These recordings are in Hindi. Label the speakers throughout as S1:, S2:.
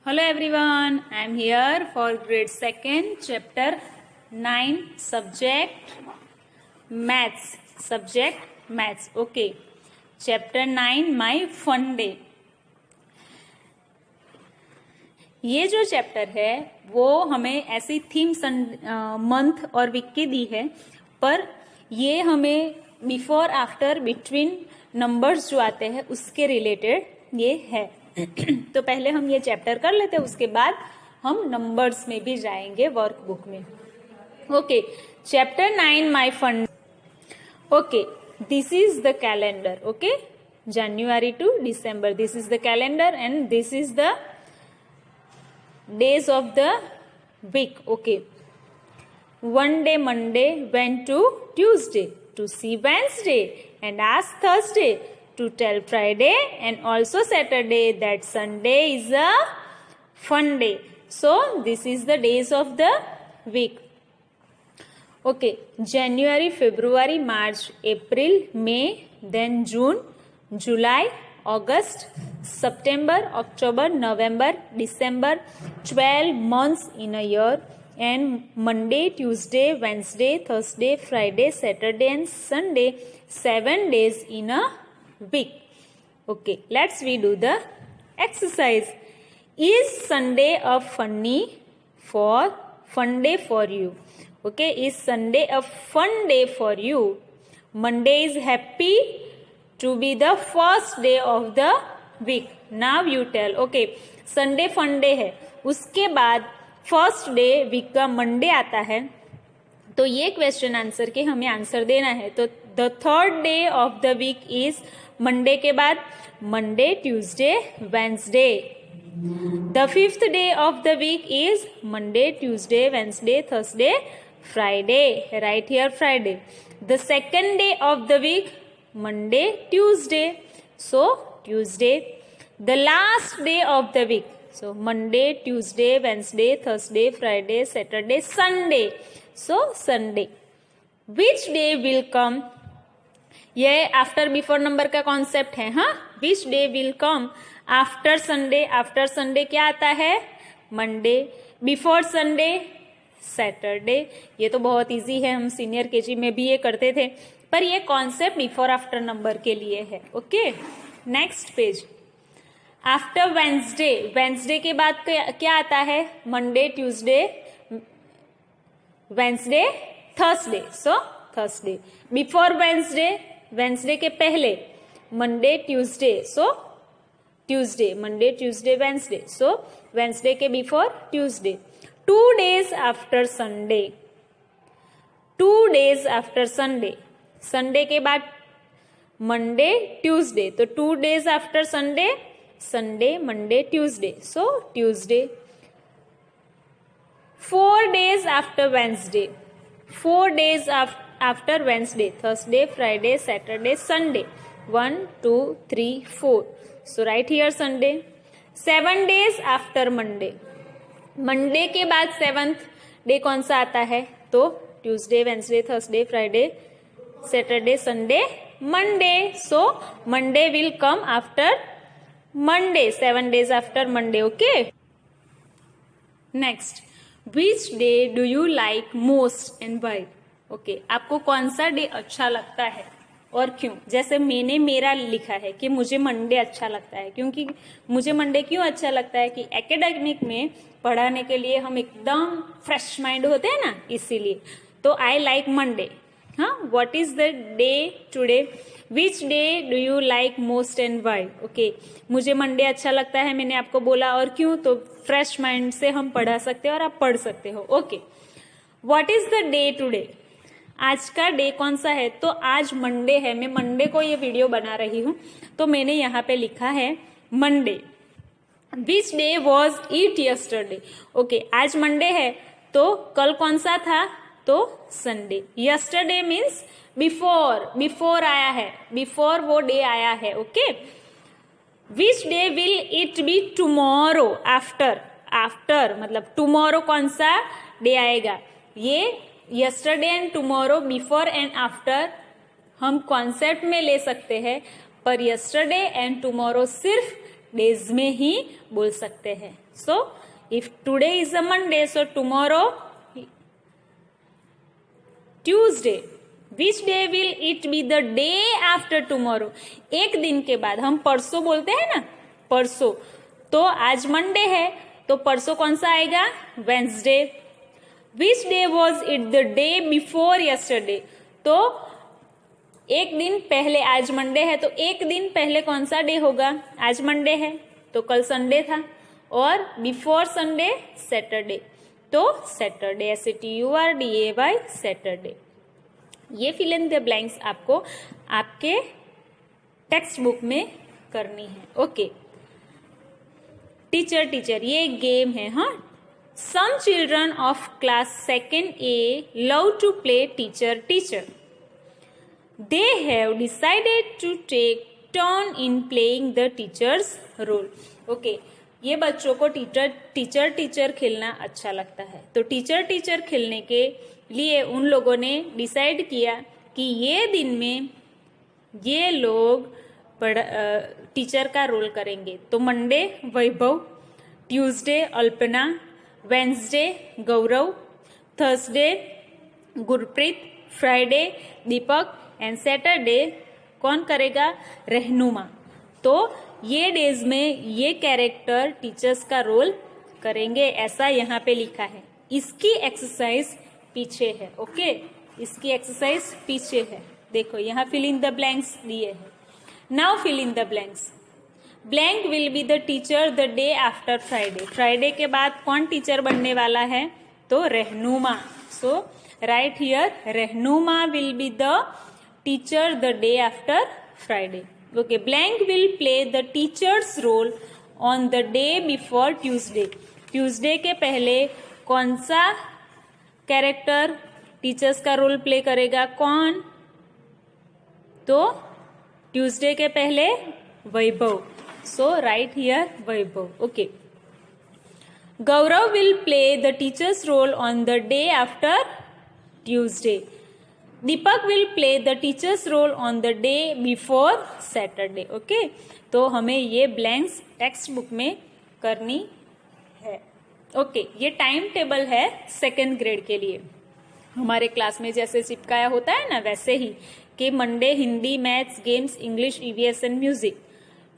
S1: Hello everyone, I am here for grade 2nd, chapter 9, subject maths. Okay, chapter 9, my fun day. ये जो चैप्टर है वो हमें ऐसी थीम मंथ और वीक की दी है, पर ये हमें बिफोर आफ्टर बिटवीन नंबर्स जो आते हैं उसके रिलेटेड ये है। तो पहले हम ये चैप्टर कर लेते हैं, उसके बाद हम नंबर्स में भी जाएंगे वर्कबुक में। Okay, chapter 9 my fun. Okay, this is the calendar. Okay, January to December, this is the calendar and this is the days of the week. Okay, one day Monday went to Tuesday to see Wednesday and asked Thursday to tell Friday and also Saturday that Sunday is a fun day. So this is the days of the week. Okay, January, February, March, April, May, then June, July, August, September, October, November, December, 12 months in a year, and Monday, Tuesday, Wednesday, Thursday, Friday, Saturday and Sunday, 7 days in a week. Okay, let's redo the exercise. Is Sunday a fun day for you? Okay, is Sunday a fun day for you? Monday is happy to be the first day of the week. Now you tell. Okay, Sunday fun day है, उसके बाद फर्स्ट डे वीक का मंडे आता है, तो ये क्वेश्चन आंसर के हमें आंसर देना है। तो the third day of the week is Monday के बाद Monday, Tuesday, Wednesday. The fifth day of the week is Monday, Tuesday, Wednesday, Thursday, Friday. Right here Friday. The second day of the week Monday, Tuesday, so Tuesday. The last day of the week, so Monday, Tuesday, Wednesday, Thursday, Friday, Saturday, Sunday, so Sunday. Which day will come? ये आफ्टर बिफोर नंबर का कॉन्सेप्ट है। हाँ, which day will come after Sunday? After Sunday क्या आता है? मंडे। Before Sunday Saturday. ये तो बहुत इजी है, हम सीनियर केजी में भी ये करते थे, पर ये कॉन्सेप्ट बिफोर आफ्टर नंबर के लिए है। Okay, next page. After Wednesday, Wednesday के बाद क्या आता है? Monday, Tuesday, Wednesday, Thursday, so Thursday. Before Wednesday, Wednesday के पहले Monday, Tuesday, so Tuesday. Monday, Tuesday, Wednesday, so Wednesday के before Tuesday. 2 days after Sunday, 2 days after Sunday. Sunday के बाद मंडे, ट्यूसडे, तो 2 days after Sunday, Sunday, Monday, Tuesday, so Tuesday. 4 days after Wednesday, 4 days after Wednesday, Thursday, Friday, Saturday, Sunday. 1, 2, 3, 4, so right here Sunday. 7 days after Monday, Monday के बाद 7th डे कौन सा आता है? तो Tuesday, Wednesday, Thursday, Friday, Saturday, Sunday, Monday, so Monday will come after Monday, 7 days after Monday. Okay, next, which day do you like most and why? Okay, आपको कौन सा डे अच्छा लगता है और क्यों? जैसे मैंने मेरा लिखा है कि मुझे मंडे अच्छा लगता है। क्योंकि मुझे मंडे क्यों अच्छा लगता है कि एकेडमिक में पढ़ाने के लिए हम एकदम फ्रेश माइंड होते हैं ना, इसीलिए। तो आई लाइक मंडे। हाँ, what is the day today? Which day do you like most and why? Okay, मुझे मंडे अच्छा लगता है, मैंने आपको बोला, और क्यों? तो फ्रेश माइंड से हम पढ़ा सकते हैं और आप पढ़ सकते हो। Okay, what is the day today? आज का डे कौन सा है? तो आज मंडे है। मैं मंडे को ये वीडियो बना रही हूं, तो मैंने यहाँ पे लिखा है Monday. Which day was it yesterday? Okay, आज मंडे है, तो कल कौन सा था? तो Sunday. Yesterday means before, before आया है, बिफोर वो डे आया है। Okay, which day will it be tomorrow? After, after मतलब टुमारो कौन सा डे आएगा? ये yesterday and tomorrow, before and after हम कॉन्सेप्ट में ले सकते हैं, पर यस्टरडे एंड टुमारो सिर्फ डेज में ही बोल सकते हैं. So if today is a Monday, so tomorrow Tuesday. Which day will it be the day after tomorrow? एक दिन के बाद. हम परसों बोलते हैं ना, परसों. तो आज मंडे है, तो परसों कौन सा आएगा? Wednesday. Which day was it the day before yesterday? तो एक दिन पहले, आज मंडे है तो एक दिन पहले कौन सा डे होगा? आज मंडे है तो कल संडे था. और बिफोर संडे सैटरडे, तो सैटरडे, SATURDAY, सैटरडे. ये फिल इन द ब्लैंक्स आपको आपके टेक्स्ट बुक में करनी है. ओके. टीचर टीचर, ये गेम है. हाँ. Some children of class 2nd A love to play teacher teacher. They have decided to take turn in playing the teacher's role. Okay, ये बच्चों को टीचर टीचर खेलना अच्छा लगता है. तो टीचर टीचर खेलने के लिए उन लोगों ने डिसाइड किया कि ये दिन में ये लोग टीचर का रोल करेंगे. तो Monday Vaibhav, Tuesday Alpana, Wednesday Gaurav, Thursday Gurpreet, Friday Deepak and Saturday कौन करेगा? रहनुमा. तो ये डेज में ये कैरेक्टर टीचर्स का रोल करेंगे, ऐसा यहाँ पे लिखा है. इसकी एक्सरसाइज पीछे है. ओके, इसकी एक्सरसाइज पीछे है. देखो यहाँ फिल इन द ब्लैंक्स दिए हैं. Now fill in the blanks. Blank will be the teacher the day after Friday. Friday के बाद कौन टीचर बनने वाला है? तो Rahnuma. So right here, Rahnuma will be the teacher the day after Friday. Okay, blank will play the teacher's role on the day before Tuesday. Tuesday के पहले कौन सा कैरेक्टर टीचर्स का रोल प्ले करेगा? कौन? तो ट्यूसडे के पहले Vaibhav. So right here Vaibhav. Okay. Gaurav will play the teacher's role on the day after Tuesday. Deepak will play the teachers roll on the day before Saturday. Okay, तो हमें ये ब्लैंक्स टेक्स्ट बुक में करनी है. ओके, ये टाइम टेबल है 2nd ग्रेड के लिए. हमारे क्लास में जैसे चिपकाया होता है ना, वैसे ही कि Monday Hindi, maths, games, English, EVS and music.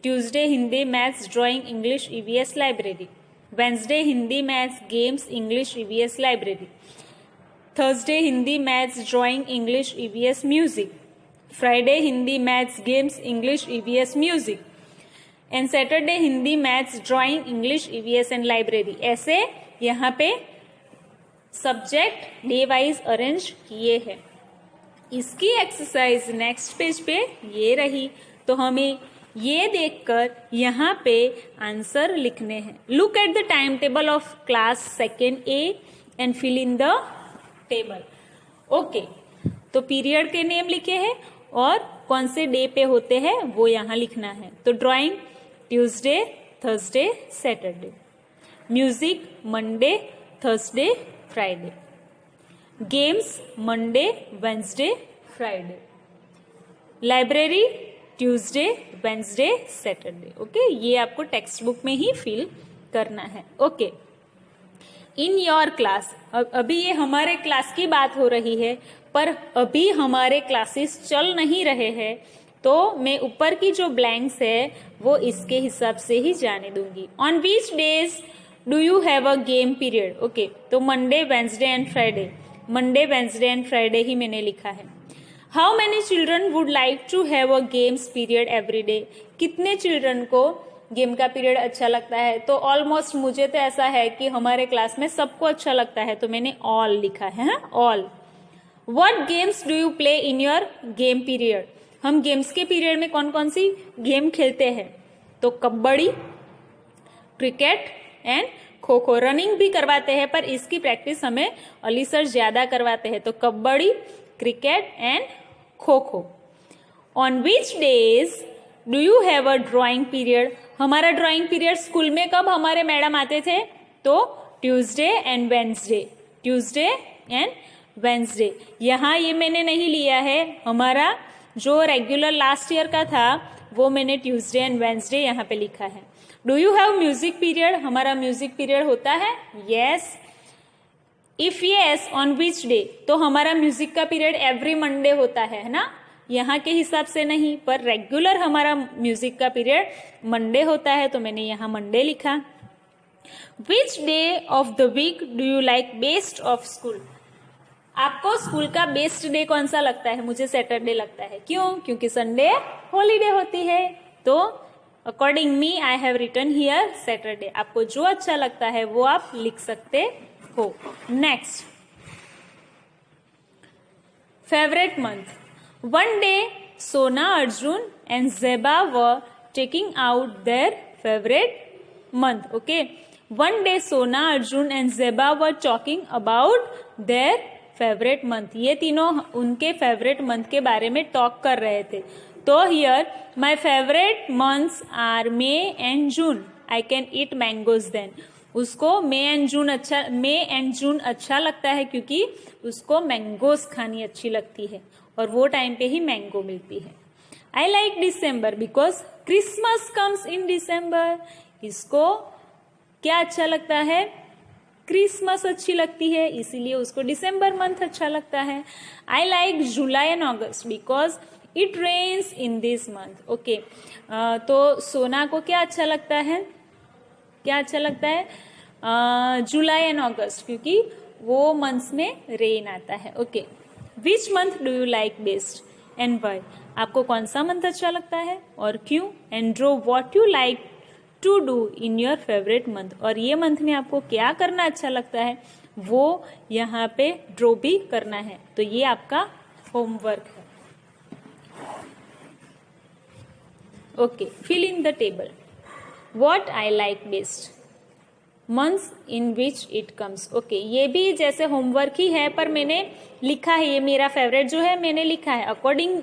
S1: Tuesday Hindi, maths, drawing, English, EVS library. Wednesday Hindi, maths, games, English, EVS library. Thursday Hindi, maths, drawing, English, EVS music. Friday Hindi, maths, games, English, EVS music. And Saturday Hindi, maths, drawing, English, EVS and library. ऐसे यहाँ पे सब्जेक्ट डे वाइज अरेंज किए हैं. इसकी एक्सरसाइज नेक्स्ट पेज पे ये रही. तो हमें ये देखकर यहाँ पे आंसर लिखने हैं. Look at the time table of class 2nd A and fill in the table. Okay, तो पीरियड के नेम लिखे हैं और कौन से डे पे होते हैं वो यहाँ लिखना है. तो drawing Tuesday, Thursday, Saturday. Music Monday, Thursday, Friday. Games Monday, Wednesday, Friday. Library Tuesday, Wednesday, Saturday. Okay, ये आपको टेक्स्ट बुक में ही फिल करना है. ओके. इन योर क्लास, अभी ये हमारे क्लास की बात हो रही है, पर अभी हमारे क्लासेस चल नहीं रहे हैं, तो मैं ऊपर की जो ब्लैंक्स है वो इसके हिसाब से ही जाने दूंगी. On which days do you have a game period? Okay, तो Monday, Wednesday and Friday. Monday, Wednesday and Friday ही मैंने लिखा है. How many children would like to have a games period every day? कितने चिल्ड्रन को गेम का पीरियड अच्छा लगता है? तो ऑलमोस्ट मुझे तो ऐसा है कि हमारे क्लास में सबको अच्छा लगता है, तो मैंने ऑल लिखा है. All. What games do you play in your game period? हम गेम्स के पीरियड में कौन कौन सी गेम खेलते हैं? तो kabaddi, cricket and kho kho. Running भी करवाते हैं, पर इसकी प्रैक्टिस हमें अली सर ज्यादा करवाते हैं. तो kabaddi, cricket and kho kho. On which days do you have a drawing period? हमारा ड्राइंग पीरियड स्कूल में कब हमारे मैडम आते थे? तो Tuesday and Wednesday. Tuesday and Wednesday. यहाँ ये मैंने नहीं लिया है, हमारा जो रेगुलर लास्ट ईयर का था वो मैंने ट्यूसडे एंड वेंसडे यहाँ पे लिखा है. Do you have music period? हमारा म्यूजिक पीरियड होता है? Yes. If yes, on which day? तो हमारा म्यूजिक का पीरियड एवरी मंडे होता है ना, यहाँ के हिसाब से नहीं, पर रेगुलर हमारा म्यूजिक का पीरियड मंडे होता है, तो मैंने यहाँ मंडे लिखा. Which day of the week do you like best of school? आपको स्कूल का बेस्ट डे कौन सा लगता है? मुझे सैटरडे लगता है. क्यों? क्योंकि संडे हॉलीडे होती है. तो according me I have written here Saturday. आपको जो अच्छा लगता है वो आप लिख सकते हो. Next, favourite month. One day सोना, अर्जुन एंड जेबा were taking out their favourite month. Okay, one day Sona, Arjun and Zeba were talking about their favorite month. ये तीनों उनके फेवरेट मंथ के बारे में टॉक कर रहे थे. तो here my favourite months are May and June. I can eat mangoes then. उसको मे एंड जून अच्छा लगता है क्योंकि उसको मैंगोज खानी अच्छी लगती है और वो टाइम पे ही मैंगो मिलती है. I like December because Christmas comes in December. इसको क्या अच्छा लगता है? क्रिसमस अच्छी लगती है, इसीलिए उसको डिसम्बर मंथ अच्छा लगता है. I like July and August because it rains in this month. Okay, तो सोना को क्या अच्छा लगता है? क्या अच्छा लगता है? जुलाई एंड अगस्त, क्योंकि वो मंथ्स में रेन आता है. Okay, which month do you like best and why? आपको कौन सा मंथ अच्छा लगता है और क्यों? And draw what you like to do in your favourite month. और ये मंथ में आपको क्या करना अच्छा लगता है वो यहाँ पे ड्रॉ भी करना है. तो ये आपका होमवर्क है. Okay, fill in the table. What I like best, months in which it comes. Okay, ये भी जैसे होमवर्क ही है पर मैंने लिखा है. ये मेरा फेवरेट जो है मैंने लिखा है. अकॉर्डिंग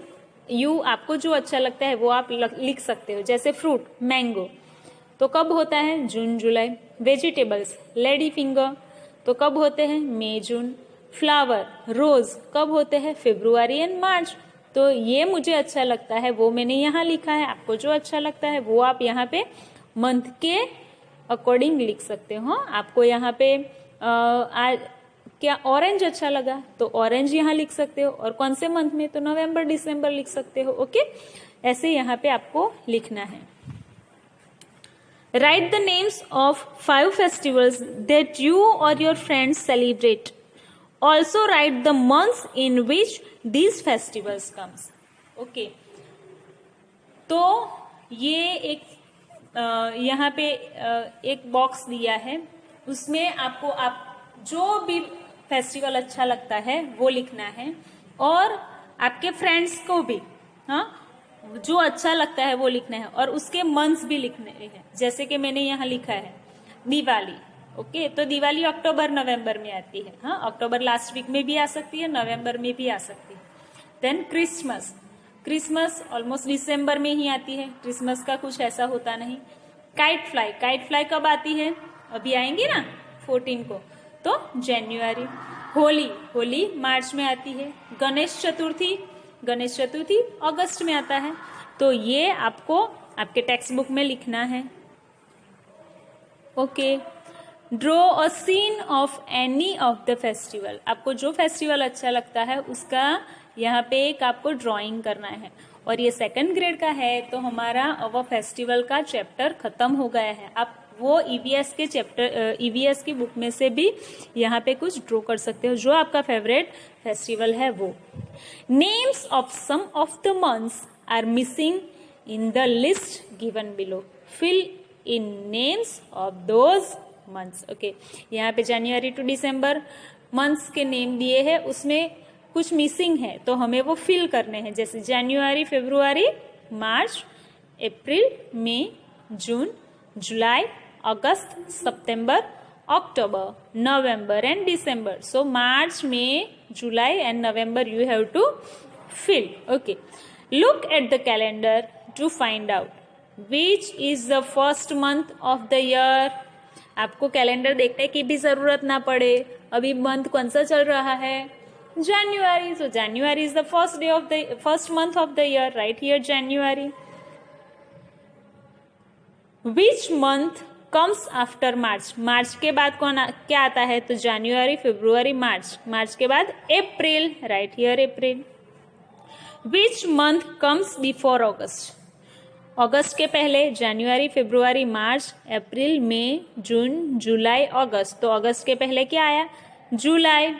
S1: यू, आपको जो अच्छा लगता है वो आप लिख सकते हो. जैसे फ्रूट मैंगो तो कब होता है? जून जुलाई. वेजिटेबल्स लेडी फिंगर तो कब होते हैं? मई जून. फ्लावर रोज कब होते हैं? फेब्रुआरी एंड मार्च. तो ये मुझे अच्छा लगता है वो मैंने यहाँ लिखा है. आपको जो अच्छा लगता है वो आप यहाँ पे मंथ के अकॉर्डिंग लिख सकते हो. आपको यहाँ पे क्या ऑरेंज अच्छा लगा तो ऑरेंज यहाँ लिख सकते हो. और कौन से मंथ में? तो नवंबर दिसंबर लिख सकते हो. ओके, ऐसे यहाँ पे आपको लिखना है. Write the names of 5 festivals that you or your friends celebrate. Also write the months in which these festivals comes. Okay. तो ये एक यहाँ पे एक बॉक्स दिया है, उसमें आपको आप जो भी फेस्टिवल अच्छा लगता है वो लिखना है और आपके फ्रेंड्स को भी जो अच्छा लगता है वो लिखना है और उसके मंथ्स भी लिखने हैं. जैसे कि मैंने यहाँ लिखा है दिवाली. ओके, तो दिवाली अक्टूबर नवंबर में आती है. हाँ, अक्टूबर लास्ट वीक में भी आ सकती है, नवंबर में भी आ सकती है. देन क्रिसमस ऑलमोस्ट दिसंबर में ही आती है. क्रिसमस का कुछ ऐसा होता नहीं. काइट फ्लाई कब आती है? अभी आएंगी ना 14 को, तो जनवरी. होली मार्च में आती है. गणेश चतुर्थी अगस्त में आता है. तो ये आपको आपके टेक्स्ट बुक में लिखना है. Okay, draw a scene of any of the festival. आपको जो फेस्टिवल अच्छा लगता है उसका यहाँ पे एक आपको ड्राइंग करना है. और ये 2nd ग्रेड का है तो हमारा वो फेस्टिवल का चैप्टर खत्म हो गया है. आप वो ईवीएस की बुक में से भी यहाँ पे कुछ ड्रॉ कर सकते हो जो आपका फेवरेट फेस्टिवल है वो. Names of some of the months are missing in the list given below. Fill in names of those months. Okay, यहाँ पे जनवरी टू दिसंबर मंथ्स के नेम दिए हैं, उसमें कुछ मिसिंग है तो हमें वो फिल करने हैं. जैसे जनवरी, फरवरी, मार्च, अप्रैल, मई, जून, जुलाई, अगस्त, सितंबर, October, November and December. So March, May, July and November you have to fill. Okay. Look at the calendar to find out which is the first month of the year. आपको कैलेंडर देखने की भी जरूरत ना पड़े. अभी मंथ कौन सा चल रहा है? January. So January is the first month of the year. Right here January. Which month comes after March, March के बाद क्या आता है, तो जनवरी, फरवरी, मार्च, मार्च के बाद April, right here April. Which month comes before August, अगस्त के पहले जनवरी, फरवरी, मार्च, अप्रैल, मई, जून, जुलाई, अगस्त, तो अगस्त के पहले क्या आया, July.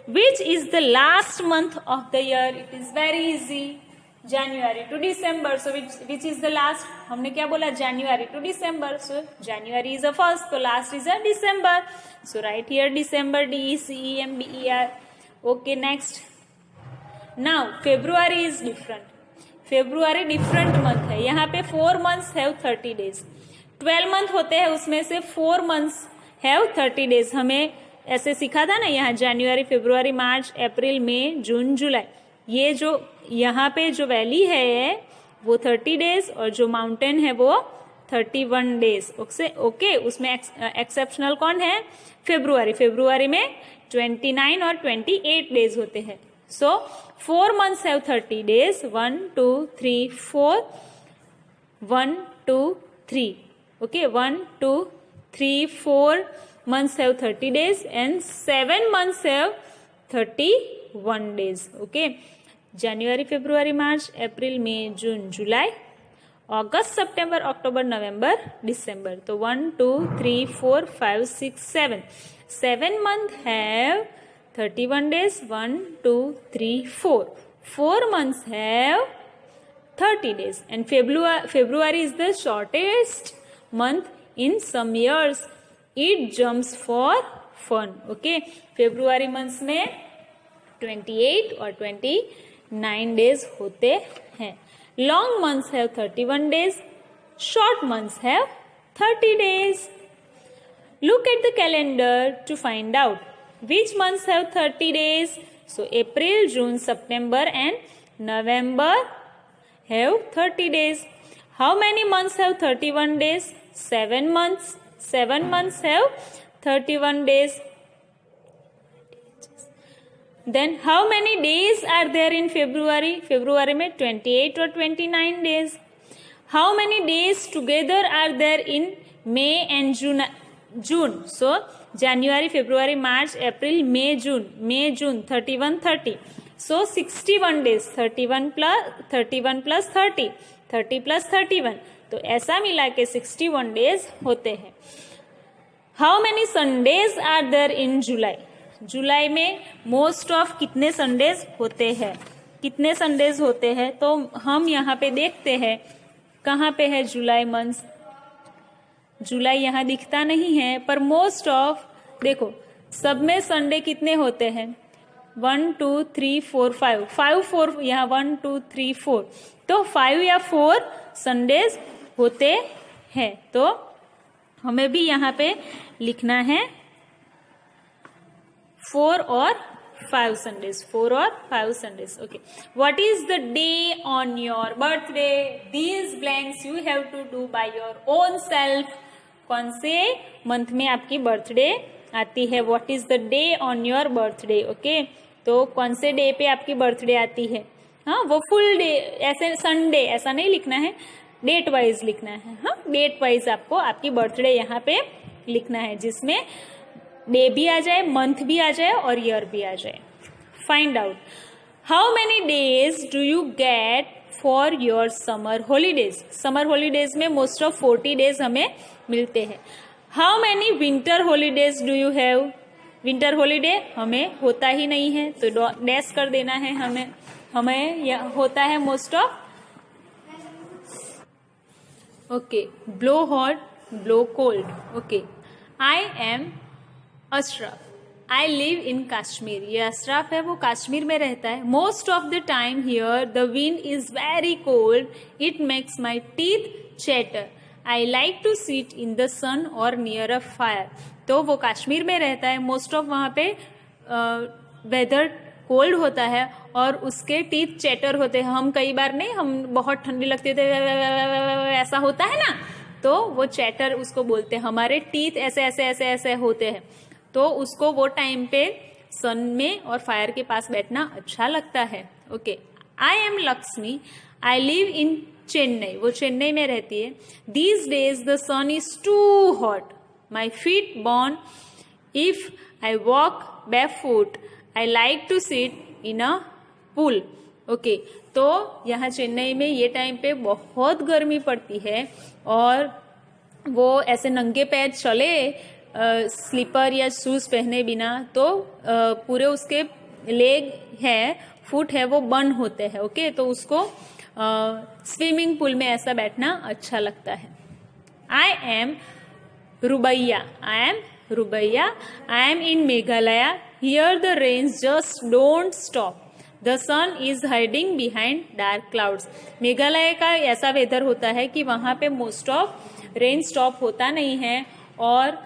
S1: Which is the last month of the year, it is very easy, January to December, so which is the last, हमने क्या बोला, January to December, so January is the first, तो last is a December, so right here December, DECEMBER। Okay, next. Now February is different, February different month है, यहाँ पे 4 मंथ्स हैव 30 डेज, 12 मंथ होते हैं, उसमें से 4 मंथ्स हैव 30 डेज, हमें ऐसे सीखा था ना, यहाँ जनवरी, फरवरी, मार्च, अप्रैल, मई, जून, जुलाई, ये जो यहाँ पे जो वैली है वो 30 डेज और जो माउंटेन है वो 31 डेज। ओके, उसमें एक्सेप्शनल कौन है, फेब्रुआरी, फेब्रुआरी में 29 और 28 डेज होते हैं। सो 4 months have 30 days, 1 2 3 4, 1 2 3, okay, 1 2 3 4 months have 30 days and 7 months have 31 days. Okay, January, February, March, April, May, June, July, August, September, October, November, December. So 1 2 3 4 5 6 7, 7 months have 31 days, 1 2 3 4, 4 months have 30 days and February is the shortest month in some years. It jumps for fun. Okay, February months में 28 और 29 days होते हैं. Long months have 31 days. Short months have 30 days. Look at the calendar to find out which months have 30 days. So April, June, September and November have 30 days. How many months have 31 days? 7 months. 7 months have 31 days. Then how many days are there in February? February में 28 और 29 days. How many days together are there in May and June? So January, February, March, April, May, June 31, 30. So 61 days. 31 plus 30, 30 plus 31. तो ऐसा मिला के 61 डेज होते हैं. How many Sundays are there in July? July में मोस्ट ऑफ कितने संडेज होते हैं? कितने संडेज होते हैं? तो हम यहाँ पे देखते हैं कहाँ पे है जुलाई मंथ. जुलाई यहाँ दिखता नहीं है, पर मोस्ट ऑफ देखो सब में संडे कितने होते हैं? 1 2 3 4 5, 5 4 यहाँ 1 2 3 4, तो 5 या 4 संडेज होते हैं. तो हमें भी यहाँ पे लिखना है 4 और 5 संडेज, 4 और 5 Sundays. Okay, what is the day on your birthday? These blanks you have to do by your own self. कौन से मंथ में आपकी बर्थडे आती है? What is the day on your birthday? Okay, तो कौन से डे पे आपकी बर्थडे आती है? हाँ, वो फुल डे, ऐसे संडे ऐसा नहीं लिखना है, डेट वाइज लिखना है. हाँ, डेट वाइज आपको आपकी बर्थडे यहाँ पे लिखना है, जिसमें डे भी आ जाए, मंथ भी आ जाए और ईयर भी आ जाए. Find out how many days do you get for your summer holidays. Summer holidays में मोस्ट ऑफ 40 डेज हमें मिलते हैं. How many winter holidays do you have? Winter holiday हमें होता ही नहीं है, तो डैश कर देना है. हमें होता है most of. Okay, blow hot, blow cold. Okay, I am Ashraf, I live in Kashmir. ये अशरफ है, वो कश्मीर में रहता है. Most of the time here the wind is very cold, it makes my teeth chatter. I like to sit in the sun और नियर अ फायर. तो वो कश्मीर में रहता है, मोस्ट ऑफ वहाँ पे वेदर कोल्ड होता है और उसके टीथ चैटर होते हैं. हम कई बार नहीं, हम बहुत ठंडी लगती है ऐसा होता है ना, तो वो चैटर उसको बोलते हैं. हमारे टीथ ऐसे ऐसे ऐसे ऐसे होते हैं, तो उसको वो टाइम पे सन में और फायर के पास बैठना अच्छा लगता है. Okay, I M Lakshmi, I live इन चेन्नई, वो चेन्नई में रहती है. These days the sun is too hot. My feet burn if I walk barefoot. I like to sit in a pool. Okay, तो यहाँ चेन्नई में ये टाइम पे बहुत गर्मी पड़ती है और वो ऐसे नंगे पैर चले स्लीपर या शूज पहने बिना तो पूरे उसके लेग है, फुट है, वो बर्न होते हैं. ओके, तो उसको स्विमिंग पूल में ऐसा बैठना अच्छा लगता है. I am Rubaiya. I am in Meghalaya. Here the rains just don't stop. The sun is hiding behind dark clouds. Meghalaya का ऐसा वेदर होता है कि वहां पे मोस्ट ऑफ रेन स्टॉप होता नहीं है और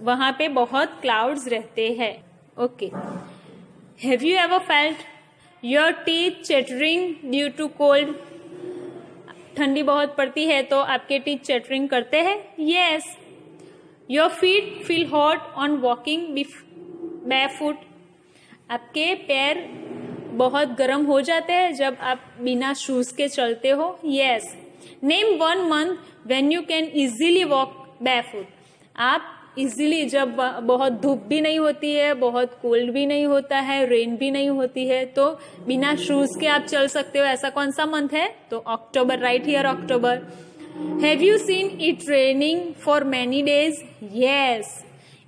S1: वहां पे बहुत क्लाउड्स रहते हैं. Okay, have you ever felt your teeth chattering due to cold? ठंडी बहुत पड़ती है तो आपके टीथ चैटरिंग करते हैं. Yes. Your feet feel hot on walking barefoot. आपके पैर बहुत गर्म हो जाते हैं जब आप बिना शूज के चलते हो. Yes. Name one month when you can easily walk barefoot. आप इजीली, जब बहुत धूप भी नहीं होती है, बहुत कोल्ड भी नहीं होता है, रेन भी नहीं होती है, तो बिना शूज के आप चल सकते हो. ऐसा कौन सा मंथ है? तो October. Right here October. Have you seen it raining for many days? Yes.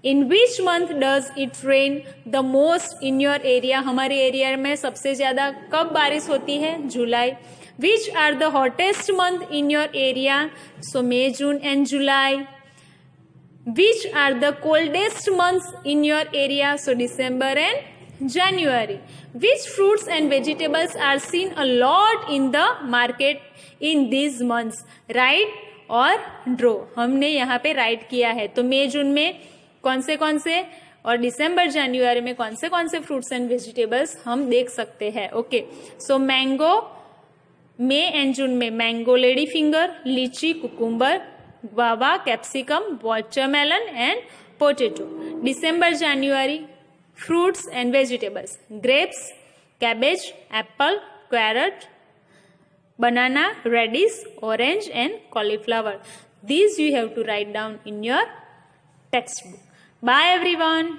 S1: In which month does it rain the most in your area? हमारे एरिया में सबसे ज्यादा कब बारिश होती है? जुलाई. Which are the hottest month in your area? So May, June and July. Which are the coldest months in your area? So December and January. Which fruits and vegetables are seen a lot in the market in these months? Write और draw. हमने यहाँ पे राइट किया है. तो मई जून में कौन से और दिसंबर जनवरी में कौन से फ्रूट्स एंड वेजिटेबल्स हम देख सकते हैं. ओके, सो मैंगो मई एंड जून में mango, lady finger, lychee, cucumber, guava, capsicum, watermelon and potato. दिसंबर जनवरी fruits and vegetables, grapes, cabbage, apple, carrot, banana, radish, orange and cauliflower. These you have to write down in your textbook. Bye everyone.